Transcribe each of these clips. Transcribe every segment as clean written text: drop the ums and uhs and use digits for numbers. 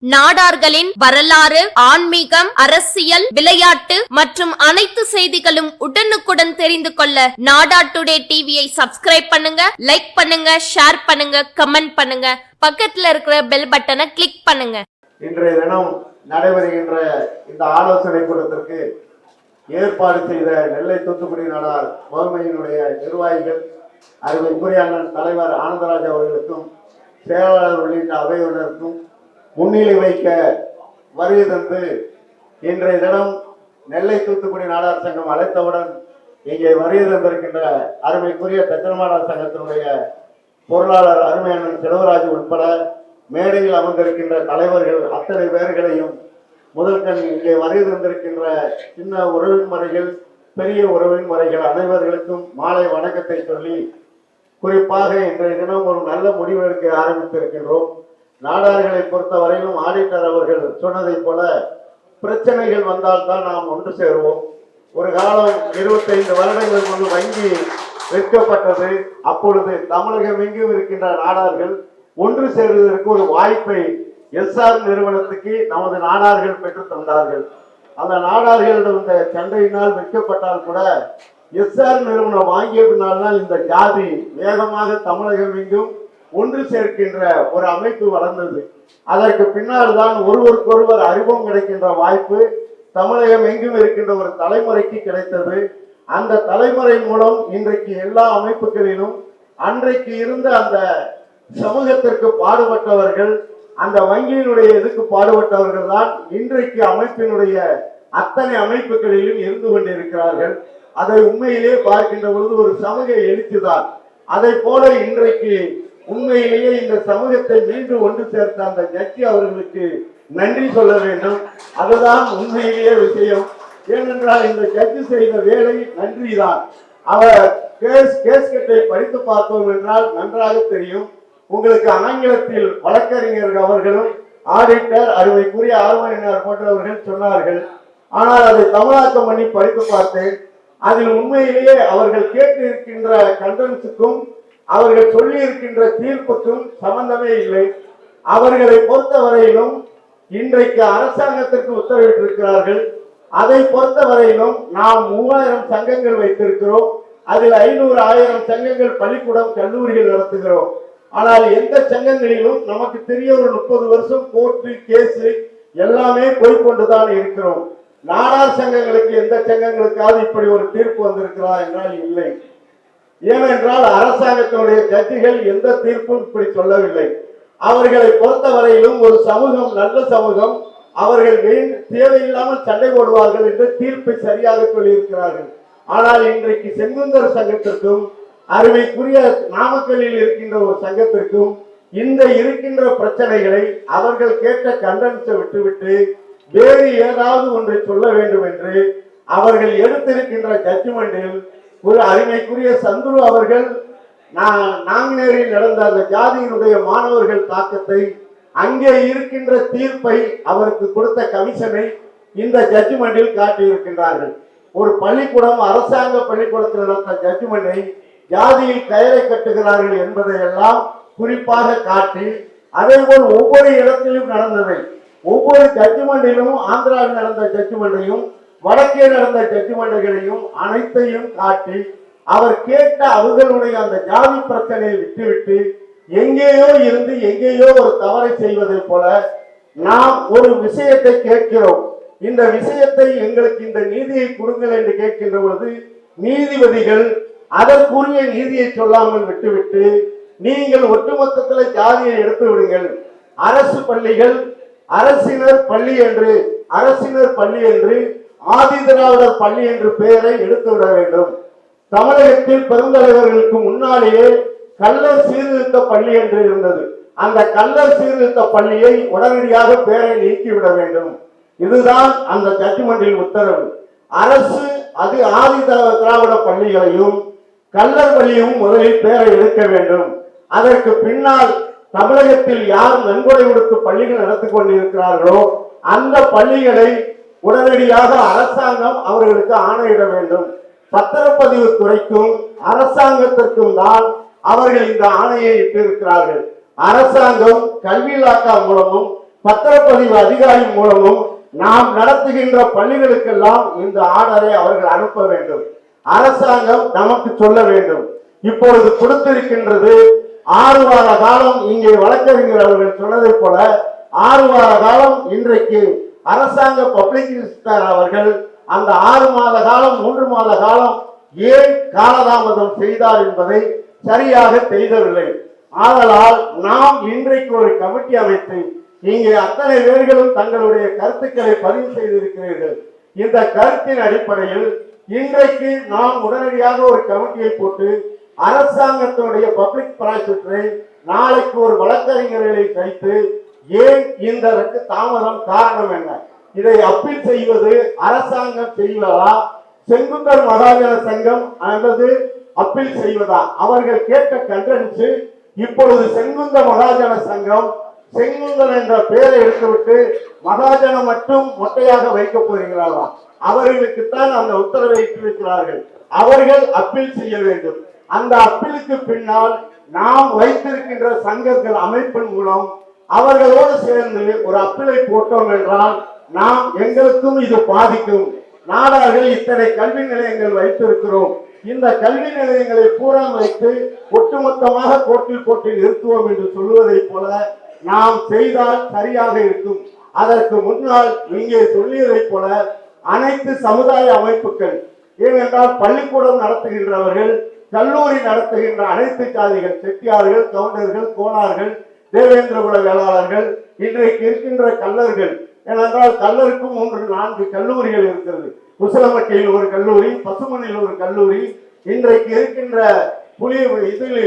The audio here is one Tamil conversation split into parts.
நாடார்களின் வரலாறு, ஆன்மீகம், அரசியல், விளையாட்டு மற்றும் அனைத்து செய்திகளும் உடனுக்குடன் தெரிந்து கொள்ள நாடா டுடே டிவியை சப்ஸ்கிரைப் பண்ணுங்க, லைக் பண்ணுங்க, ஷேர் பண்ணுங்க, கமெண்ட் பண்ணுங்க, பக்கத்துல இருக்கிற பெல் பட்டனை கிளிக் பண்ணுங்க. இன்றைய தினம் நடைபெறுகின்ற இந்த ஆலோசனை கூட்டத்திற்கு ஏற்பாடு செய்த நெல்லை தூத்துக்குடி நாடார் முகமையினுடைய நிர்வாகிகள், அருமைக்குரிய அண்ணன் தலைவர் ஆனந்தராஜ் அவர்களுக்கும் செயலாளர் உள்ளிட்ட அவையினருக்கும் முன்னிலை வைக்க வருகை தந்து இன்றைய தினம் நெல்லை தூத்துக்குடி நாடார் சங்கம் அழைத்தவுடன் இங்கே வருகை தந்திருக்கின்ற அருமைக்குரிய தச்சனமாடார் சங்கத்தினுடைய பொருளாளர் அருமையான செல்வராஜ் உட்பட மேடையில் அமர்ந்திருக்கின்ற தலைவர்கள் அத்தனை பேர்களையும் முதற்கண் இங்கே வருகை தந்திருக்கின்ற சின்ன உறவின் முறைகள், பெரிய உறவின் முறைகள் அனைவர்களுக்கும் மாலை வணக்கத்தை சொல்லி, குறிப்பாக இன்றைய தினம் ஒரு நல்ல முடிவு எடுக்க ஆரம்பித்திருக்கின்றோம். நாடார்களை பொறுத்தவரையிலும் ஆடிட்டர் அவர்கள் சொன்னதை போல பிரச்சனைகள் வந்தால்தான் நாம் ஒன்று சேருவோம். ஒரு காலம் 25 வருடங்கள் முன்பு வங்கி விற்கப்பட்டது. அப்பொழுது தமிழகம் எங்கும் இருக்கின்ற நாடார்கள் ஒன்று சேருவதற்கு ஒரு வாய்ப்பை எஸ்ஆர் நிறுவனத்துக்கு நமது நாடார்கள் பெற்று தந்தார்கள். அந்த நாடார்களிடம் இந்த சண்டையினால் விற்கப்பட்டால் கூட எஸ்ஆர் நிறுவனம் வாங்கிய பின்னால் இந்த ஜாதி வேகமாக தமிழகம் எங்கும் ஒன்று சேர்க்கின்ற ஒரு அமைப்பு வளர்ந்தது. அதற்கு பின்னால் தான் ஒருவருக்கொருவர் அறிமுகம் கிடைக்கின்ற வாய்ப்பு தமிழகம் எங்கும் இருக்கின்ற ஒரு தலைமுறைக்கு கிடைத்தது. அந்த தலைமுறை மூலம் இன்றைக்கு எல்லா அமைப்புகளிலும் அன்றைக்கு இருந்த அந்த சமூகத்திற்கு பாடுபட்டவர்கள், அந்த வங்கியினுடைய இதுக்கு பாடுபட்டவர்கள் தான் இன்றைக்கு அமைப்பினுடைய அத்தனை அமைப்புகளிலும் இருந்து கொண்டிருக்கிறார்கள். அதை உண்மையிலே பார்க்கின்ற பொழுது ஒரு சமூக எழுச்சிதான். அதை போல இன்றைக்கு உண்மையிலேயே இந்த சமூகத்தை மீண்டும் ஒன்று சேர்த்த அந்த ஜட்ஜி அவர்களுக்கு நன்றி சொல்ல வேண்டும். அதுதான் உண்மையிலேயே விஷயம். ஏனென்றால் இந்த ஜட்ஜி செய்த வேலை நன்றிதான். அவர் கேஸ்கட்டை படித்து பார்த்தோம் என்றால் நன்றாக தெரியும். உங்களுக்கு ஆங்கிலத்தில் வழக்கறிஞர்கள் அவர்களும் ஆடிட்டர் அருமைக்குரிய ஆர்வலர் போன்றவர்கள் சொன்னார்கள். ஆனால் அதை தமிழாக்கம் பண்ணி படித்து பார்த்தேன். அதில் உண்மையிலேயே அவர்கள் கேட்டு இருக்கின்ற கண்டனத்துக்கும் அவர்கள் சொல்லி இருக்கின்ற தீர்ப்புக்கும் சம்பந்தமே இல்லை. அவர்களை பொறுத்தவரையிலும் இன்றைக்கு அரசாங்கத்திற்கு உத்தரவிட்டிருக்கிறார்கள். அதை பொறுத்தவரையிலும் நாம் 3000 சங்கங்கள் வைத்திருக்கிறோம். அதில் 500, 1000 சங்கங்கள் பள்ளிக்கூடம், கல்லூரிகள் நடத்துகிறோம். ஆனால் எந்த சங்கங்களிலும் நமக்கு தெரிய ஒரு 30 வருஷம் கோர்ட்டு கேஸ் எல்லாமே போய்கொண்டுதான் இருக்கிறோம். நாடார் சங்கங்களுக்கு எந்த சங்கங்களுக்காவது இப்படி ஒரு தீர்ப்பு வந்திருக்கிறா என்றால் இல்லை. ஏனென்றால் அரசாங்கத்தினுடைய ஜட்ஜிகள் எந்த தீர்ப்பும் இப்படி சொல்லவில்லை. அவர்களை பொறுத்தவரையிலும் ஒரு சமூகம் நல்ல சமூகம், அவர்கள் தேவையில்லாமல் சண்டை போடுவார்கள் என்று தீர்ப்பை சரியாக சொல்லியிருக்கிறார்கள். ஆனால் இன்றைக்கு செங்குந்தர் சங்கத்திற்கும் அருமைக்குரிய நாமக்கல்லில் இருக்கின்ற ஒரு சங்கத்திற்கும் இந்த இருக்கின்ற பிரச்சனைகளை அவர்கள் கேட்ட கண்டனத்தை விட்டுவிட்டு வேறு ஏதாவது ஒன்றை சொல்ல வேண்டும் என்று அவர்கள் எடுத்திருக்கின்ற ஜட்ஜ்மெண்டில் ஒரு அருமைக்குரிய சந்துரு அவர்கள் நாங்குநேரில் நடந்த அந்த ஜாதியினுடைய மாணவர்கள் தாக்கத்தை, அங்கே இருக்கின்ற தீர்ப்பை, அவருக்கு கொடுத்த கமிஷனை இந்த ஜட்ஜ்மெண்டில் காட்டியிருக்கின்றார்கள். ஒரு பள்ளிக்கூடம், அரசாங்க பள்ளிக்கூடத்தில் நடந்த ஜட்ஜ்மெண்டை ஜாதியில் கயரை கட்டுகிறார்கள் என்பதை எல்லாம் குறிப்பாக காட்டி, அதே போல் ஒவ்வொரு இடத்திலும் நடந்ததை, ஒவ்வொரு ஜட்ஜ்மெண்டிலும் ஆந்திராவில் நடந்த ஜட்ஜ்மெண்டையும் வடக்கே நடந்த ஜட்ஜ்மெண்ட்களையும் அனைத்தையும் காட்டி, அவர் கேட்ட அவர்களுடைய அந்த ஜாதி பிரச்சனையை விட்டுவிட்டு எங்கேயோ இருந்து எங்கேயோ ஒரு தவறை செய்வதை போல நாம் ஒரு விஷயத்தை கேட்கிறோம். இந்த விஷயத்தை எங்களுக்கு இந்த நீதியை கொடுங்கள் என்று கேட்கின்ற பொழுது நீதிபதிகள் அதற்குரிய நீதியை சொல்லாமல் விட்டுவிட்டு, நீங்கள் ஒட்டுமொத்தத்தில் ஜாதியை எடுத்து விடுங்கள், அரசு பள்ளிகள் அரசினர் பள்ளி என்று ஆதி திராவிடர் பள்ளி என்று பெயரை எடுத்து விட வேண்டும். தமிழகத்தில் பெருந்தலைவர்களுக்கு முன்னாலேயே கள்ளர் சீர்திருத்த பள்ளி என்று இருந்தது. அந்த கள்ளர் சீர்திருத்த பள்ளியை உடனடியாக பெயரை நீக்கிவிட வேண்டும். இதுதான் அந்த ஜட்ஜ்மெண்டில் உத்தரவு. அரசு அது ஆதி திராவிட பள்ளிகளையும் கள்ளர் பள்ளியும் முதலில் பெயரை எடுக்க வேண்டும். அதற்கு பின்னால் தமிழகத்தில் யார் நன்கொடை கொடுத்து பள்ளிகள் நடத்தி கொண்டிருக்கிறார்களோ அந்த பள்ளிகளை உடனடியாக அரசாங்கம் அவர்களுக்கு ஆணையிட வேண்டும். பத்திரப்பதிவு துறைக்கும் அரசாங்கத்திற்கும் தான் அவர்கள் இந்த ஆணையை இட்டிருக்கிறார்கள். அரசாங்கம் கல்வி இலாக்கா மூலமும் பத்திரப்பதிவு அதிகாரி மூலமும் நாம் நடத்துகின்ற பள்ளிகளுக்கெல்லாம் இந்த ஆர்டரை அவர்கள் அனுப்ப வேண்டும். அரசாங்கம் நமக்கு சொல்ல வேண்டும். இப்பொழுது கொடுத்திருக்கின்றது 6 வார காலம். இங்கே வழக்கறிஞர் அவர்கள் சொன்னதை போல 6 வார காலம். இன்றைக்கு அரசாங்க பப்ளிக் இன்ஸ்பெக்டர் அவர்கள் அந்த 6 மாத காலம் 3 மாத காலம் ஏன் காலதாமதம் செய்தார் என்பதை சரியாக செய்தவில்லை. ஆதலால் நாம் இன்றைக்கு ஒரு கமிட்டி அமைத்து இங்கே அத்தனை பேர்களும் தங்களுடைய கருத்துக்களை பதிவு செய்திருக்கிறீர்கள். இந்த கருத்தின் அடிப்படையில் இன்றைக்கு நாம் உடனடியாக ஒரு கமிட்டியை போட்டு அரசாங்கத்தினுடைய பப்ளிக் ப்ராசிக்யூட்டரை நாளைக்கு ஒரு வழக்கறிஞர்களை வைத்து ஏன் இந்த தாமதம் காரணம் என்ன, இதை அப்பீல் செய்வது அரசாங்கம் செய்வதா, செங்குந்தர் மகாஜன சங்கம் அல்லது அப்பீல் செய்வதா? அவர்கள் கேட்ட கண்டென்ஸ் இப்பொழுது செங்குந்த மகாஜன சங்கம் செங்குந்தன் என்ற பெயரை எடுத்துவிட்டு மகாஜனம் மட்டும் மொட்டையாக வைக்க போகிறார்களா? அவர்களுக்குத்தான் அந்த உத்தரவை இட்டிருக்கிறார்கள். அவர்கள் அப்பீல் செய்ய வேண்டும். அந்த அப்பீலுக்கு பின்னால் நாம் வைத்திருக்கின்ற சங்கங்கள் அமைப்பின் மூலம் அவர்களோடு சேர்ந்து ஒரு அப்பீலை போட்டோம் என்றால் நாம் எங்களுக்கும் இது பாதிக்கும். நாடார்கள் இத்தனை கல்வி நிலையங்கள் வைத்திருக்கிறோம். இந்த கல்வி நிலையங்களை பூரா வைத்து ஒட்டுமொத்தமாக கோட்டில் போட்டு நிறுத்துவோம் என்று சொல்வதை போல நாம் செய்தால் சரியாக இருக்கும். அதற்கு முன்னால் இங்கே சொல்லியதை போல அனைத்து சமுதாய அமைப்புகள், ஏனென்றால் பள்ளிக்கூடம் நடத்துகின்றவர்கள், கல்லூரி நடத்துகின்ற அனைத்து ஜாதிகள், செட்டியார்கள், கவுண்டர்கள், கோனார்கள், தேவேந்திர குல வேளாளர்கள், இன்றைக்கு இருக்கின்ற கல்லர்கள், ஏனென்றால் கல்லருக்கும் 3-4 கல்லூரிகள் இருக்கிறது. குசலமட்டையில் ஒரு கல்லூரி, பசுமணியில் ஒரு கல்லூரி, இன்றைக்கு இருக்கின்ற இதில்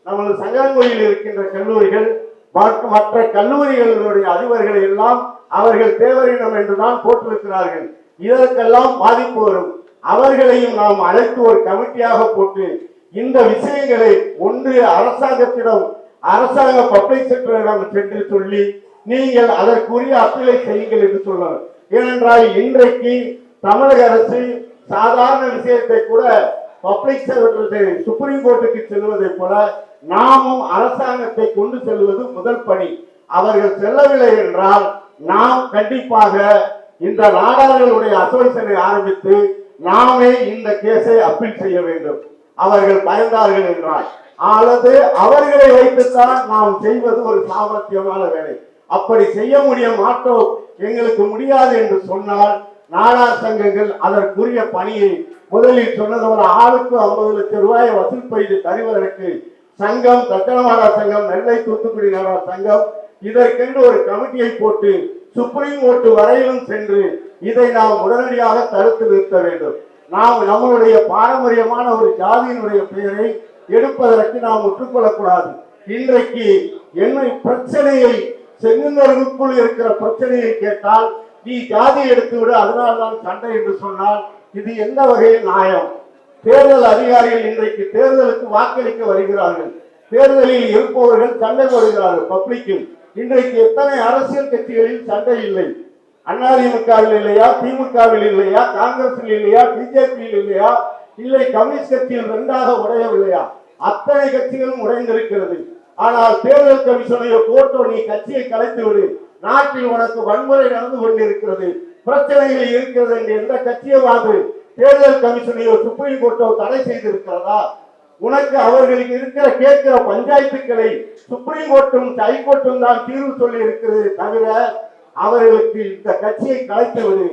நமது சங்கரங்கோயில் இருக்கின்ற கல்லூரிகள், மற்ற கல்லூரிகளுடைய அதிபர்களை எல்லாம் அவர்கள் தேவரினம் என்றுதான் போட்டிருக்கிறார்கள். இதற்கெல்லாம் பாதிப்பு வரும். அவர்களையும் நாம் அழைத்து ஒரு கமிட்டியாக போட்டு இந்த விஷயங்களை ஒன்று அரசாங்கத்திடம், அரசாங்க பப்ளிக் செக்டரிடம் சென்று சொல்லி நீங்கள் அதற்குரிய அப்பீலை செய்யுங்கள் என்று சொல்லணும். ஏனென்றால் இன்றைக்கு தமிழக அரசு சாதாரண விஷயத்தை கூட பப்ளிக் செக்டரி சுப்ரீம் கோர்ட்டுக்கு செல்வதை போல நாமும் அரசாங்கத்தை கொண்டு செல்வது முதல் பணி. அவர்கள் செல்லவில்லை என்றால் நாம் கண்டிப்பாக இந்த நாடார்களுடைய அசோசியேஷனை ஆரம்பித்து நாமே இந்த கேஸை அப்பீல் செய்ய வேண்டும். அவர்கள் பயந்தார்கள் என்றால், அல்லது அவர்களை வைத்துத்தான் நாம் செய்வது ஒரு சாமர்த்தியமான வேலை. அப்படி செய்ய முடிய மாட்டோம், எங்களுக்கு முடியாது என்று சொன்னால் நாடார் சங்கங்கள் அதற்குரிய பணியை முதலில் சொன்னது ஒரு ஆளுக்கு 50 லட்சம் ரூபாயை வசூல் செய்து தருவதற்கு சங்கம், தட்டமாடா சங்கம், நெல்லை தூத்துக்குடி நாடார் சங்கம் இதற்கென்று ஒரு கமிட்டியை போட்டு சுப்ரீம் கோர்ட் வரையிலும் சென்று இதை நாம் உடனடியாக தடுத்து நிறுத்த வேண்டும். நாம் நம்மளுடைய பாரம்பரியமான ஒரு ஜாதியினுடைய பெயரை எடுப்பதற்கு நாம் ஒற்றுக்கொள்ளக்கூடாது. இன்றைக்கு என்ன பிரச்சனையை, செங்குந்தர்களுக்குள் இருக்கிற பிரச்சனையை கேட்டால் நீ ஜாதி எடுத்து விடு, அதனால்தான் சண்டை என்று சொன்னால் இது எந்த வகையில் நியாயம்? தேர்தல் அதிகாரிகள் இன்றைக்கு தேர்தலுக்கு வாக்களிக்க வருகிறார்கள். தேர்தலில் இருப்பவர்கள் சண்டை போடுகிறார்கள் பப்ளிக்கில். இன்றைக்கு எத்தனை அரசியல் கட்சிகளில் சண்டை இல்லை? அதிமுகவில் இல்லையா, திமுகவில் இல்லையா, காங்கிரஸில் இல்லையா, பிஜேபியில் இல்லையா, இல்லை கம்யூனிஸ்ட் கட்சியில் 2ஆக உடையவில்லையா? அத்தனை கட்சிகளும் உடைந்திருக்கிறது. ஆனால் தேர்தல் கமிஷனையோ கோர்ட்டோ நீ கட்சியை கலைத்து விடு, நாட்டில் உனக்கு வன்முறை நடந்து கொண்டிருக்கிறது, பிரச்சனைகள் இருக்கிறது என்று எந்த கட்சியவாது தேர்தல் கமிஷனையோ சுப்ரீம் கோர்ட்டோ தடை செய்திருக்கிறதா? உனக்கு அவர்களுக்கு இருக்கிற கேட்கிற பஞ்சாயத்துக்களை சுப்ரீம் கோர்ட்டும் ஹைகோர்ட்டும் தான் தீர்வு சொல்லி இருக்கிறது தவிர அவர்களுக்கு இந்த கட்சியை கலைத்து விடு,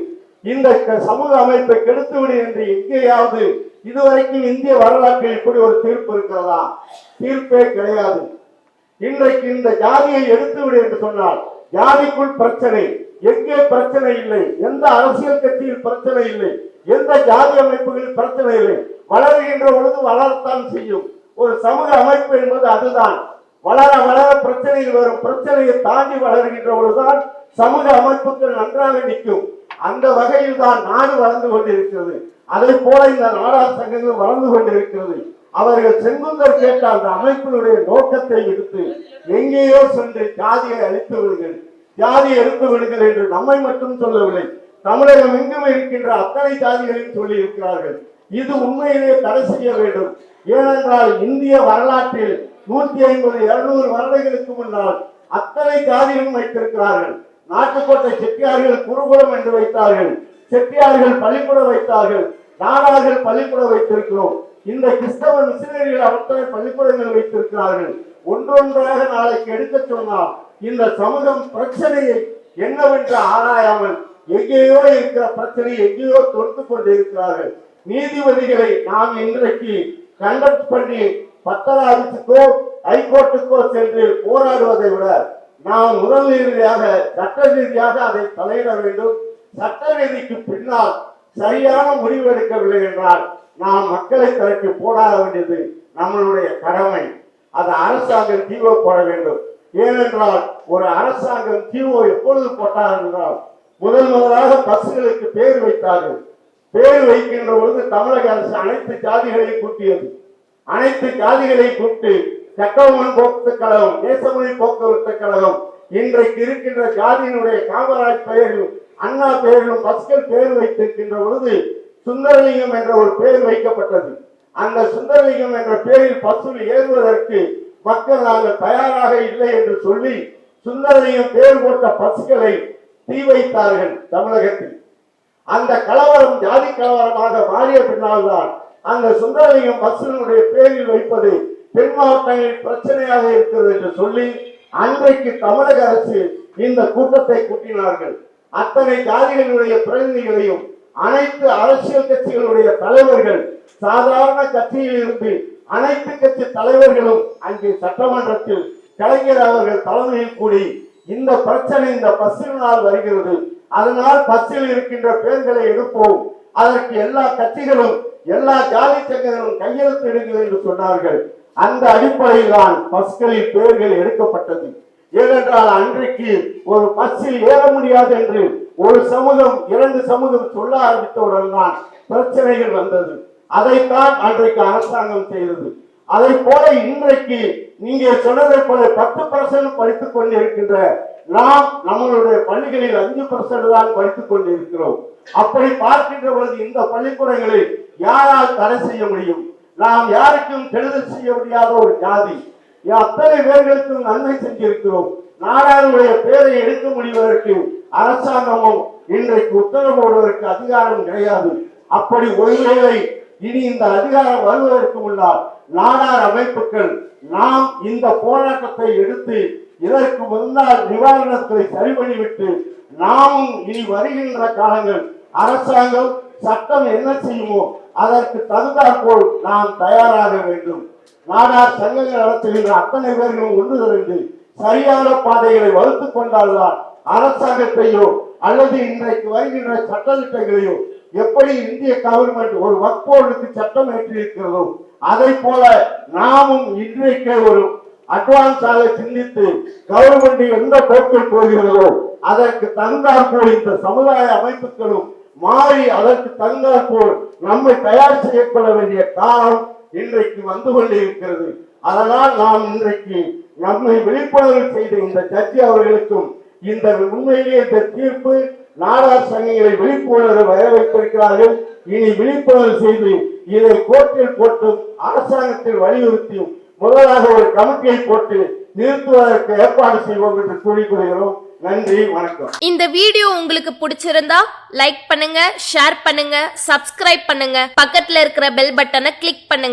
இந்த சமூக அமைப்பை கெடுத்து விடு என்று எங்கேயாவது இதுவரைக்கும் இந்திய வரலாற்றில் இப்படி ஒரு தீர்ப்பு இருக்கிறதா? தீர்ப்பே கிடையாது. இன்றைக்கு இந்த ஜாதியை எடுத்து விடு என்று சொன்னால் ஜாதிக்குள் பிரச்சனை, எங்கே பிரச்சனை இல்லை, எந்த அரசியல் கட்சியில் பிரச்சனை இல்லை, எந்த ஜாதி அமைப்புகளில் பிரச்சனை இல்லை. வளர்கின்ற பொழுது வளரத்தான் செய்யும். ஒரு சமூக அமைப்பு என்பது அதுதான். வளர வளர பிரச்சனைகள் வரும். பிரச்சனையை தாண்டி வளர்கின்ற பொழுதுதான் சமூக அமைப்புகள் நன்றாக நிற்கும். அந்த வகையில் தான் நாடு வளர்ந்து கொண்டிருக்கிறது. அதை போல இந்த நாடார் சங்கங்கள் வளர்ந்து கொண்டிருக்கிறது. அவர்கள் செங்குந்தர் கேட்ட அந்த அமைப்பினுடைய நோக்கத்தை எடுத்து எங்கேயோ சென்று ஜாதியை அழித்து விடுங்கள், ஜாதியை எடுத்து விடுங்கள் என்று நம்மை மட்டும் சொல்லவில்லை, தமிழகம் எங்கும் இருக்கின்ற அத்தனை ஜாதிகளையும் சொல்லி இருக்கிறார்கள். இது உண்மையிலே தடை செய்ய வேண்டும். ஏனென்றால் இந்திய வரலாற்றில் 150-200 வருடங்களுக்கு முன்னால் அத்தனை ஜாதிகளும் வைத்திருக்கிறார்கள். நாட்டுக்கோட்டை செட்டியார்கள் குருகுலம் என்று வைத்தார்கள், செட்டியார்கள் பள்ளிக்கூடம் வைத்தார்கள், நாடார்கள் பள்ளிக்கூடம் வைத்திருக்கிறோம். இந்த கிறிஸ்தவ மிஷினரிகள் அத்தனை பள்ளிக்கூடங்கள் வைத்திருக்கிறார்கள். ஒன்றொன்றாக நாளைக்கு எடுக்க சொன்னால் இந்த சமூகம் பிரச்சனையை என்னவென்று ஆராயாமல் எங்கேயோ இருக்கிற பிரச்சனையை எங்கேயோ தொடுத்து கொண்டிருக்கிறார்கள். நீதிபதிகளை நாம் இன்றைக்கு கண்டக்ட் பண்ணி பத்திராதிக்கோ ஹைகோர்ட்டுக்கோ சென்று போராடுவதை விட நாம் முதல் ரீதியாக சட்ட ரீதியாக அதை தலையிட வேண்டும். சட்ட ரீதிக்கு பின்னால் சரியான முடிவு எடுக்கவில்லை என்றால் நாம் மக்களை திரட்டி போராட வேண்டியது நம்மளுடைய கடமை. அது அரசாங்கம் தீவோ போட வேண்டும். ஏனென்றால் ஒரு அரசாங்கம் தீவோ எப்பொழுது போட்டார் என்றால் முதலாக பஸ்களுக்கு பேர் வைத்தார்கள். பேர் வைக்கின்ற பொழுது தமிழக அரசு அனைத்து ஜாதிகளையும் கூட்டியது. அனைத்து ஜாதிகளையும் கூப்பிட்டு சட்டமன் போக்குவரத்து கழகம், தேசமொழி போக்குவரத்து கழகம், இன்றைக்கு இருக்கின்ற ஜாதியினுடைய காமராஜ் பெயரிலும் அண்ணா பெயரிலும் பஸ்கள் பேர் வைத்திருக்கின்ற பொழுது சுந்தரலிங்கம் என்ற ஒரு பெயர் வைக்கப்பட்டது. அந்த சுந்தரலிங்கம் என்ற பெயரில் பஸ்ஸில் ஏறுவதற்கு மக்கள் நாங்கள் தயாராக இல்லை என்று சொல்லி சுந்தரலிங்கம் பெயர் போட்ட பஸ்களை தீ வைத்தார்கள் தமிழகத்தில். அந்த கலவரம் ஜாதி கலவரமாக மாறிய பின்னால் தான் அந்த சுந்தரலிங்கம் பஸ்ஸினுடைய பேரில் வைப்பது தென் மாவட்டங்களில் பிரச்சனையாக இருக்கிறது என்று சொல்லி அன்றைக்கு தமிழக அரசு இந்த கூட்டத்தை கூட்டினார்கள். அத்தனை ஜாதிகளுடைய பிரதிநிதிகளையும் அனைத்து அரசியல் கட்சிகளுடைய தலைவர்கள், சாதாரண கட்சியில் இருந்து அனைத்து கட்சி தலைவர்களும் அங்கே சட்டமன்றத்தில் கலைஞர் அவர்கள் தலைமையில் கூடி இந்த பிரச்சனை இந்த பஸ்ஸினால் வருகிறது, அதனால் பஸ்ஸில் இருக்கின்ற பேர்களை எடுப்போம், அதற்கு எல்லா கட்சிகளும் எல்லா ஜாதி சங்கங்களும் கையெழுத்திடுங்கள் என்று சொன்னார்கள். அந்த அடிப்படையில் தான் பஸ்களில் பேர்கள் எடுக்கப்பட்டது. ஏனென்றால் அன்றைக்கு ஒரு பஸ்ஸில் ஏற முடியாது என்று ஒரு சமூகம் இரண்டு சமூகம் சொல்ல ஆரம்பித்தவுடன் தான் பிரச்சனைகள் வந்தது. அதைத்தான் அன்றைக்கு அரசாங்கம் செய்தது. அதை போல இன்றைக்கு நீங்க சொன்னதை போல 10% படித்துக் கொண்டிருக்கின்ற நாம் நம்மளுடைய பள்ளிகளில் 5% தான் படித்துக் கொண்டிருக்கிறோம். அப்படி பார்க்கின்ற பொழுது இந்த பள்ளிக்கூடங்களை யாரால் தடை செய்ய முடியும்? நாம் யாருக்கும் கெடுதல் செய்ய முடியாத ஒரு ஜாதி, அத்தனை பேர்களுக்கும் நன்மை செஞ்சிருக்கிறோம். நாடாளுடைய பேரை எடுக்க முடிவதற்கு அரசாங்கமும் இன்றைக்கு உத்தரவு போடுவதற்கு அதிகாரம் கிடையாது. அப்படி ஒருவேளை இனி இந்த அதிகாரம் வருவதற்கு முன்னால் நாடார் அமைப்புகள் நாம் இந்த போராட்டத்தை எடுத்து இதற்கு முன்னால் நிவாரணத்தை சரி பண்ணிவிட்டு நாமும் இனி வருகின்ற காலங்கள் அரசாங்கம் சட்டம் என்ன செய்யுமோ அதற்கு தகுந்தாற்போல் நாம் தயாராக வேண்டும். நாடார் சங்கங்கள் நடத்துகின்ற அத்தனை பேர்களும் ஒன்று திரண்டு சரியான பாதைகளை வகுத்துக் கொண்டால்தான் அரசாங்கத்தையோ அல்லது இன்றைக்கு வருகின்ற சட்ட திட்டங்களையோ எப்படி இந்திய கவர்மெண்ட் ஒரு வக்போர்டுக்கு சட்டம் ஏற்றிருக்கிறதோ அதை போல நாமும் இன்றைக்கு ஒரு அட்வான்ஸாக சிந்தித்து கவர்மெண்ட் எந்த போக்கில் போகிறதோ அதற்கு தகுந்தாற்போல் இந்த சமுதாய அமைப்புகளும் மாறி அதற்கு தகுந்தாற்போல் நம்மை தயார் செய்யப்பட வேண்டிய காலம் இன்றைக்கு வந்து கொண்டிருக்கிறது. அதனால் நாம் இன்றைக்கு நம்மை விழிப்புணர்வு செய்த இந்த ஜட்ஜி அவர்களுக்கும் இந்த உண்மையிலே இந்த தீர்ப்பு நாடார் சங்கங்களை விழிப்புணர்வு வர வைத்திருக்கிறார்கள். இனி விழிப்புணர்வு செய்து இதை கோர்ட்டில் போட்டும் அரசாங்கத்தில் வலியுறுத்தியும் முதலாக ஒரு கமிட்டியை போட்டு நிறுத்துவதற்கு ஏற்பாடு செய்வோம் என்று கூறிக்கொள்கிறோம். நன்றி, வணக்கம். இந்த வீடியோ உங்களுக்கு பிடிச்சிருந்தா லைக் பண்ணுங்க, ஷேர் பண்ணுங்க, சப்ஸ்கிரைப் பண்ணுங்க, பக்கத்துல இருக்கிற பெல் பட்டனை கிளிக் பண்ணுங்க.